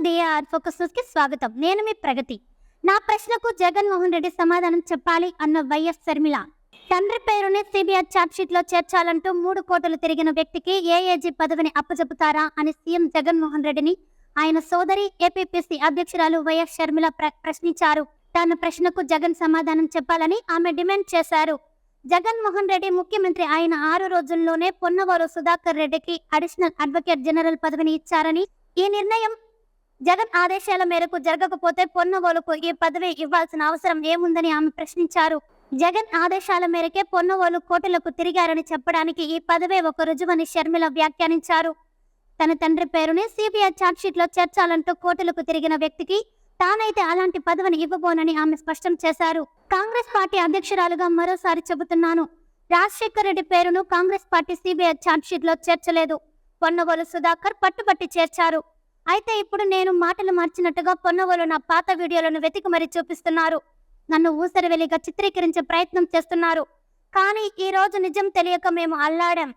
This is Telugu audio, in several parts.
డిఆర్ ఫోకస్ న్యూస్ కి స్వాగతం. నేను మీ ప్రగతి. నా ప్రశ్నకు జగన్మోహన్ రెడ్డి సమాధానం చెప్పాలి అన్న వైఎస్ షర్మిల. తండ్రి పేరుని సిబిఐ ఛార్జ్షీట్ లో చేర్చాలంటూ 3 కోటలు తిరిగిన వ్యక్తికి ఏఏజీ పదవిని అప్పచెపుతారా అని సీఎం జగన్మోహన్ రెడ్డిని ఆయన సోదరి ఏపీపీసీ అధ్యక్షురాలు వైఎస్ షర్మిల ప్రశ్నించారు. తన ప్రశ్నకు జగన్ సమాధానం చెప్పాలని ఆమె డిమాండ్ చేశారు. జగన్మోహన్ రెడ్డి ముఖ్యమంత్రి అయిన 6 రోజుల్లోనే పొన్నవోలు సుధాకర్ రెడ్డికి అడిషనల్ అడ్వకేట్ జనరల్ పదవిని ఇచ్చారని, ఈ నిర్ణయం జగన్ ఆదేశాల మేరకు జరగకపోతే పొన్నవోలుకు ఈ పదవి ఇవ్వాల్సిన అవసరం ఏముందని ఆమె ప్రశ్నించారు. జగన్ ఆదేశాల మేరకే పొన్నవోలు కోర్టులకు తిరిగారని చెప్పడానికి ఈ పదవే ఒక రుజువని షర్మిల వ్యాఖ్యానించారు. తన తండ్రి పేరుని సిబిఐ ఛార్జ్షీట్ లో చేర్చాలంటూ కోర్టులకు తిరిగిన వ్యక్తికి తానైతే అలాంటి పదవిని ఇవ్వబోనని ఆమె స్పష్టం చేశారు. కాంగ్రెస్ పార్టీ అధ్యక్షురాలుగా మరోసారి చెబుతున్నాను. రాజశేఖర్ రెడ్డి పేరును కాంగ్రెస్ పార్టీ సిబిఐ ఛార్జ్షీట్ లో చేర్చలేదు. పొన్నవోలు సుధాకర్ పట్టుబట్టి చేర్చారు. అయితే ఇప్పుడు నేను మాటలు మార్చినట్టుగా పొన్నవోలు నా పాత వీడియోలను వెతికి మరీ చూపిస్తున్నారు. నన్ను ఊసరవెలిగా చిత్రీకరించే ప్రయత్నం చేస్తున్నారు. కానీ ఈ రోజు నిజం తెలియక మేము అల్లాడాం.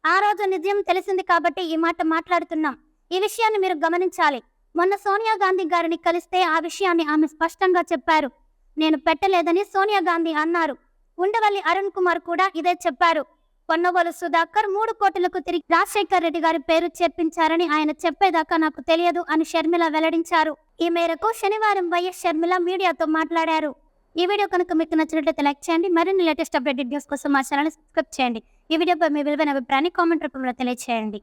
ఆ రోజు నిజం తెలిసింది కాబట్టి ఈ మాట మాట్లాడుతున్నాం. ఈ విషయాన్ని మీరు గమనించాలి. మొన్న సోనియా గాంధీ గారిని కలిస్తే ఆ విషయాన్ని ఆమె స్పష్టంగా చెప్పారు. నేను పెట్టలేదని సోనియా గాంధీ అన్నారు. ఉండవల్లి అరుణ్ కుమార్ కూడా ఇదే చెప్పారు. పొన్నవోలు సుధాకర్ 3 కోట్లకు తిరిగి రాజశేఖర్ రెడ్డి గారి పేరు చేర్పించారని ఆయన చెప్పేదాకా నాకు తెలియదు అని షర్మిల వెల్లడించారు. ఈ మేరకు శనివారం వైఎస్ షర్మిల మీడియాతో మాట్లాడారు. ఈ వీడియో కనుక మీకు నచ్చినట్లయితే లైక్ చేయండి. మరిన్ని లేటెస్ట్ అప్డేట్ వీడియోస్ కోసం మా ఛానల్ సబ్స్క్రైబ్ చేయండి. ఈ వీడియోపై మీ విలువైన అభిప్రాయాన్ని కామెంట్ రూపంలో తెలియజేయండి.